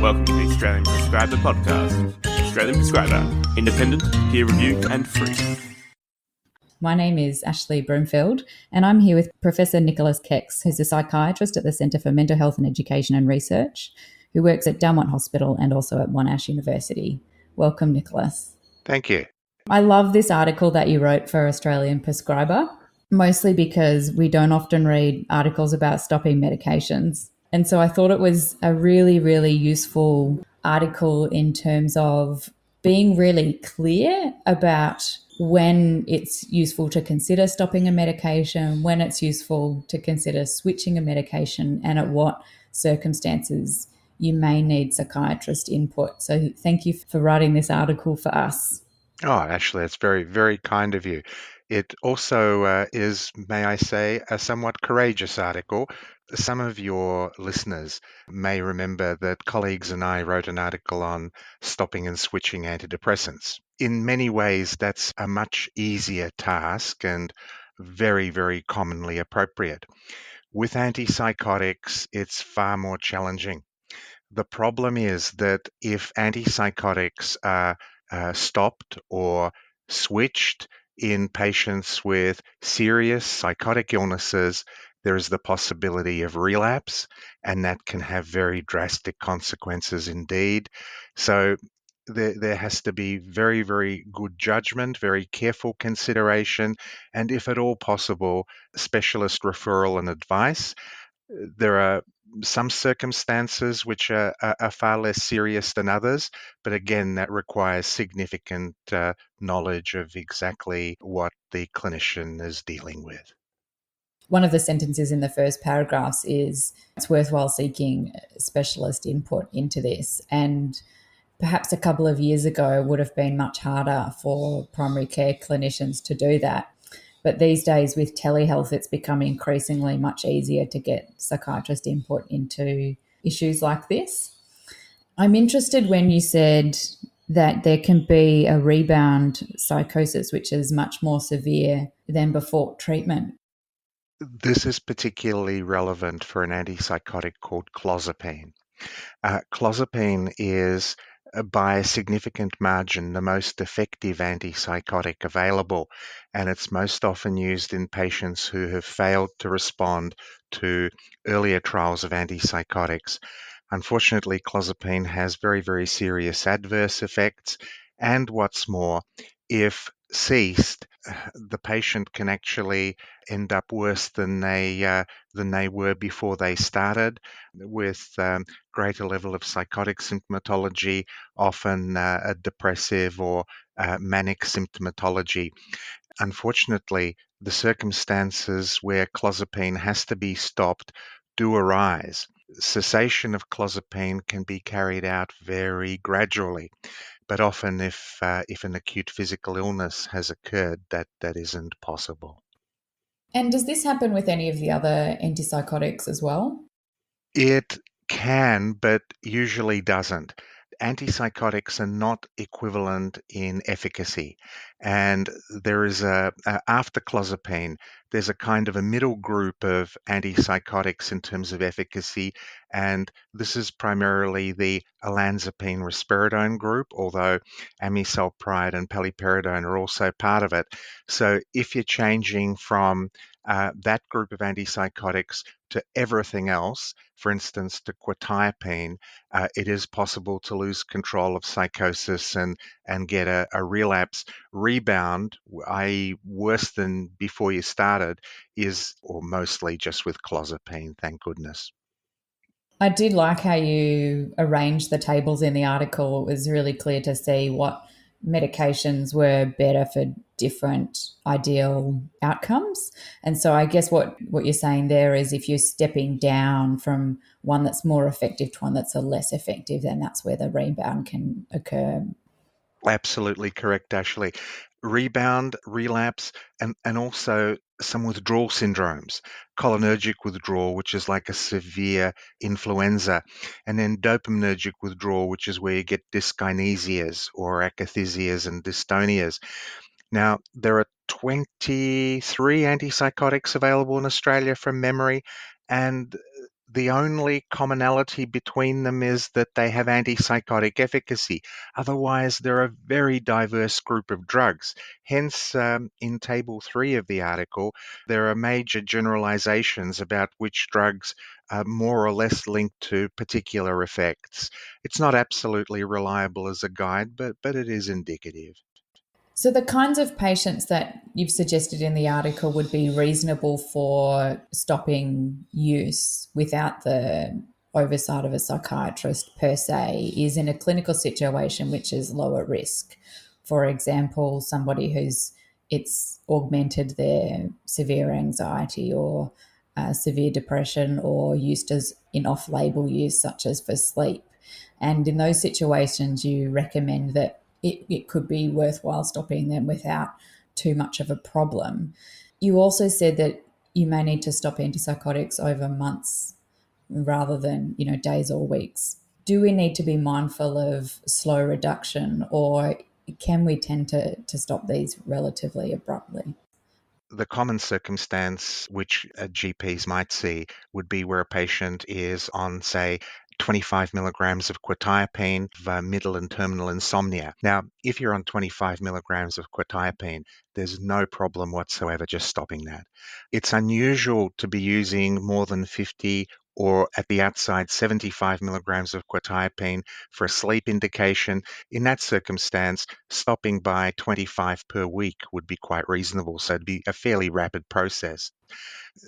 Welcome to the Australian Prescriber Podcast. Australian Prescriber, independent, peer-reviewed and free. My name is Ashley Broomfield, and I'm here with Professor Nicholas Kex, who's a psychiatrist at the Centre for Mental Health and Education and Research, who works at Belmont Hospital and also at Monash University. Welcome, Nicholas. Thank you. I love this article that you wrote for Australian Prescriber, mostly because we don't often read articles about stopping medications. And so I thought it was a really, really useful article in terms of being really clear about when it's useful to consider stopping a medication, when it's useful to consider switching a medication, and at what circumstances you may need psychiatrist input. So thank you for writing this article for us. Oh, Ashley, that's very, very kind of you. It also is, may I say, a somewhat courageous article. Some of your listeners may remember that colleagues and I wrote an article on stopping and switching antidepressants. In many ways, that's a much easier task and very, very commonly appropriate. With antipsychotics, it's far more challenging. The problem is that if antipsychotics are stopped or switched in patients with serious psychotic illnesses, there is the possibility of relapse, and that can have very drastic consequences indeed. So there has to be very, very good judgment, very careful consideration, and if at all possible, specialist referral and advice. There are some circumstances which are far less serious than others, but again, that requires significant knowledge of exactly what the clinician is dealing with. One of the sentences in the first paragraphs is, it's worthwhile seeking specialist input into this. And perhaps a couple of years ago it would have been much harder for primary care clinicians to do that. But these days with telehealth, it's becoming increasingly much easier to get psychiatrist input into issues like this. I'm interested when you said that there can be a rebound psychosis, which is much more severe than before treatment. This is particularly relevant for an antipsychotic called Clozapine. Clozapine is by a significant margin the most effective antipsychotic available, and it's most often used in patients who have failed to respond to earlier trials of antipsychotics. Unfortunately, Clozapine has very, very serious adverse effects, and what's more, if ceased, the patient can actually end up worse than they were before they started, with greater level of psychotic symptomatology, often a depressive or manic symptomatology. Unfortunately, the circumstances where Clozapine has to be stopped do arise. Cessation of Clozapine can be carried out very gradually, but often if an acute physical illness has occurred, that isn't possible. And does this happen with any of the other antipsychotics as well? It can, but usually doesn't. Antipsychotics are not equivalent in efficacy, and there is after Clozapine, there's a kind of a middle group of antipsychotics in terms of efficacy, and this is primarily the olanzapine risperidone group, although amisulpride and paliperidone are also part of it. So if you're changing from that group of antipsychotics to everything else, for instance, to quetiapine, it is possible to lose control of psychosis and get a relapse. Rebound, i.e. worse than before you started, is or mostly just with Clozapine, thank goodness. I did like how you arranged the tables in the article. It was really clear to see what medications were better for different ideal outcomes. And so I guess what you're saying there is if you're stepping down from one that's more effective to one that's a less effective, then that's where the rebound can occur. Absolutely correct, Ashley. Rebound, relapse, and also some withdrawal syndromes, cholinergic withdrawal, which is like a severe influenza, and then dopaminergic withdrawal, which is where you get dyskinesias or akathisias and dystonias. Now, there are 23 antipsychotics available in Australia from memory, and The only commonality between them is that they have antipsychotic efficacy. Otherwise, they're a very diverse group of drugs. Hence, in Table 3 of the article, there are major generalizations about which drugs are more or less linked to particular effects. It's not absolutely reliable as a guide, but it is indicative. So, the kinds of patients that you've suggested in the article would be reasonable for stopping use without the oversight of a psychiatrist per se is in a clinical situation which is lower risk. For example, somebody who's it's augmented their severe anxiety or severe depression or used as in off-label use, such as for sleep. And in those situations, you recommend that it could be worthwhile stopping them without too much of a problem. You also said that you may need to stop antipsychotics over months rather than, days or weeks. Do we need to be mindful of slow reduction, or can we tend to stop these relatively abruptly? The common circumstance which GPs might see would be where a patient is on, say, 25 milligrams of quetiapine for middle and terminal insomnia. Now, if you're on 25 milligrams of quetiapine, there's no problem whatsoever just stopping that. It's unusual to be using more than 50 or at the outside 75 milligrams of quetiapine for a sleep indication. In that circumstance, stopping by 25 per week would be quite reasonable. So it'd be a fairly rapid process.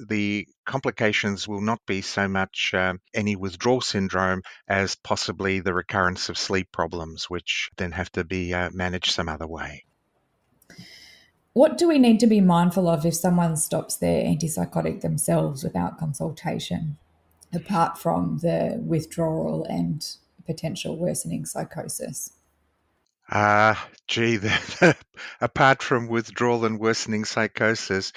The complications will not be so much any withdrawal syndrome as possibly the recurrence of sleep problems, which then have to be managed some other way. What do we need to be mindful of if someone stops their antipsychotic themselves without consultation, apart from the withdrawal and potential worsening psychosis? Gee, apart from withdrawal and worsening psychosis,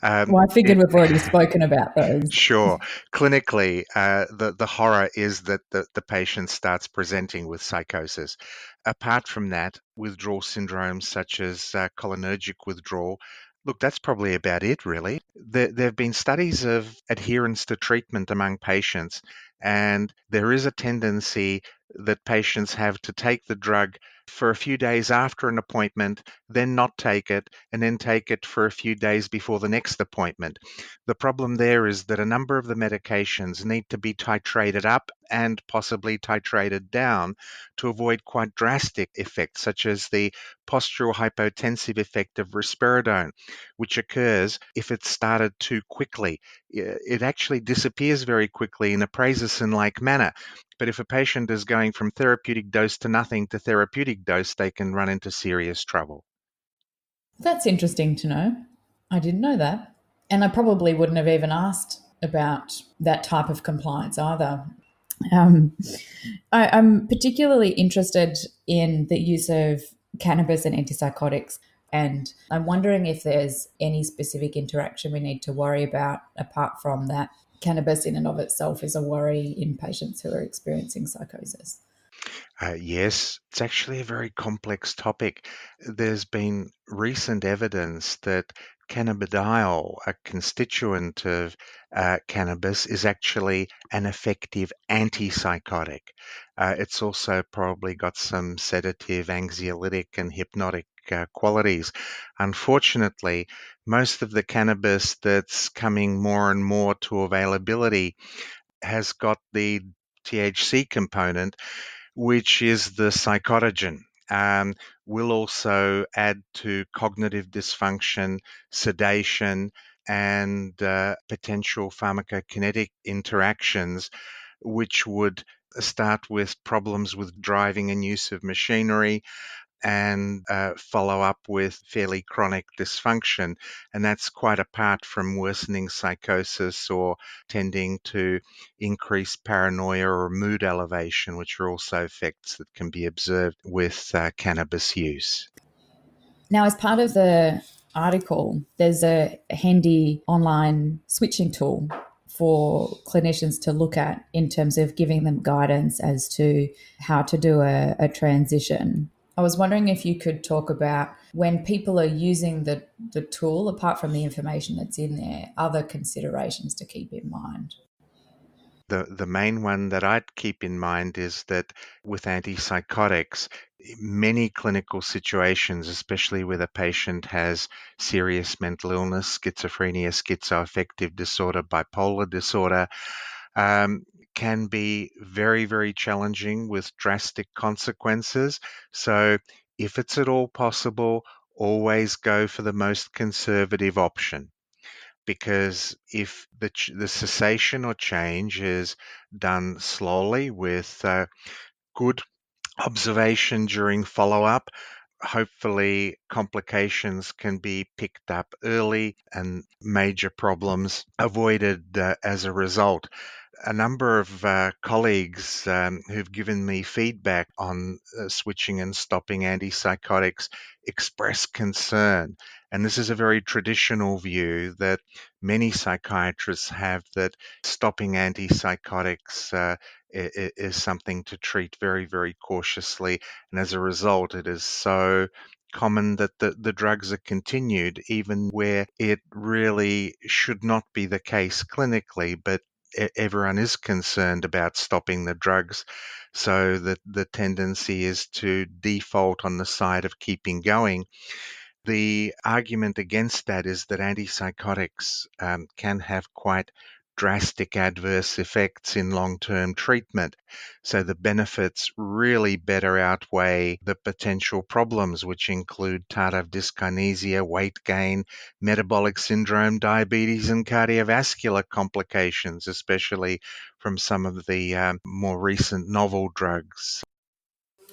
Well, I figured it, we've already spoken about those. sure. Clinically, the horror is that the patient starts presenting with psychosis. Apart from that, withdrawal syndromes such as cholinergic withdrawal, look, that's probably about it, really. There have been studies of adherence to treatment among patients, and there is a tendency that patients have to take the drug for a few days after an appointment, then not take it, and then take it for a few days before the next appointment. The problem there is that a number of the medications need to be titrated up and possibly titrated down to avoid quite drastic effects, such as the postural hypotensive effect of risperidone, which occurs if it's started too quickly. It actually disappears very quickly in a prazosin-like manner. But if a patient is going from therapeutic dose to nothing to therapeutic dose, they can run into serious trouble. That's interesting to know. I didn't know that. And I probably wouldn't have even asked about that type of compliance either. Um, I'm particularly interested in the use of cannabis and antipsychotics, and I'm wondering if there's any specific interaction we need to worry about apart from that cannabis in and of itself is a worry in patients who are experiencing psychosis. Yes, it's actually a very complex topic. There's been recent evidence that cannabidiol, a constituent of cannabis, is actually an effective antipsychotic. It's also probably got some sedative, anxiolytic, and hypnotic qualities. Unfortunately, most of the cannabis that's coming more and more to availability has got the THC component, which is the psychotogen. Will also add to cognitive dysfunction, sedation, and potential pharmacokinetic interactions, which would start with problems with driving and use of machinery, and follow up with fairly chronic dysfunction. And that's quite apart from worsening psychosis or tending to increase paranoia or mood elevation, which are also effects that can be observed with cannabis use. Now, as part of the article, there's a handy online switching tool for clinicians to look at in terms of giving them guidance as to how to do a transition. I was wondering if you could talk about when people are using the tool, apart from the information that's in there, other considerations to keep in mind. The main one that I'd keep in mind is that with antipsychotics, many clinical situations, especially where the patient has serious mental illness, schizophrenia, schizoaffective disorder, bipolar disorder, um, can be very, very challenging with drastic consequences. So, if it's at all possible, always go for the most conservative option, because if the cessation or change is done slowly with good observation during follow-up, hopefully complications can be picked up early and major problems avoided as a result. A number of colleagues who've given me feedback on switching and stopping antipsychotics express concern. And this is a very traditional view that many psychiatrists have, that stopping antipsychotics is something to treat very, very cautiously. And as a result, it is so common that the drugs are continued, even where it really should not be the case clinically, but everyone is concerned about stopping the drugs. So that the tendency is to default on the side of keeping going. The argument against that is that antipsychotics can have quite drastic adverse effects in long-term treatment. So the benefits really better outweigh the potential problems, which include tardive dyskinesia, weight gain, metabolic syndrome, diabetes, and cardiovascular complications, especially from some of the more recent novel drugs.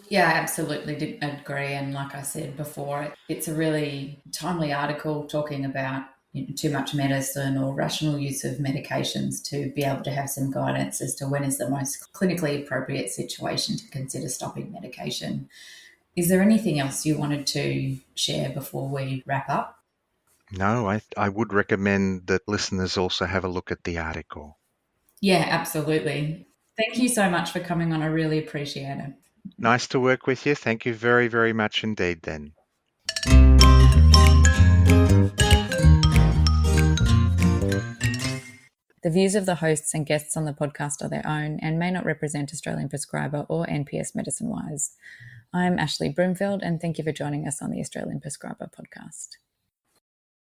Yeah, I absolutely did agree. And like I said before, it's a really timely article talking about too much medicine or rational use of medications, to be able to have some guidance as to when is the most clinically appropriate situation to consider stopping medication. Is there anything else you wanted to share before we wrap up? No, I would recommend that listeners also have a look at the article. Yeah, absolutely. Thank you so much for coming on. I really appreciate it. Nice to work with you. Thank you very, very much indeed then. The views of the hosts and guests on the podcast are their own and may not represent Australian Prescriber or NPS Medicine Wise. I'm Ashley Broomfield, and thank you for joining us on the Australian Prescriber podcast.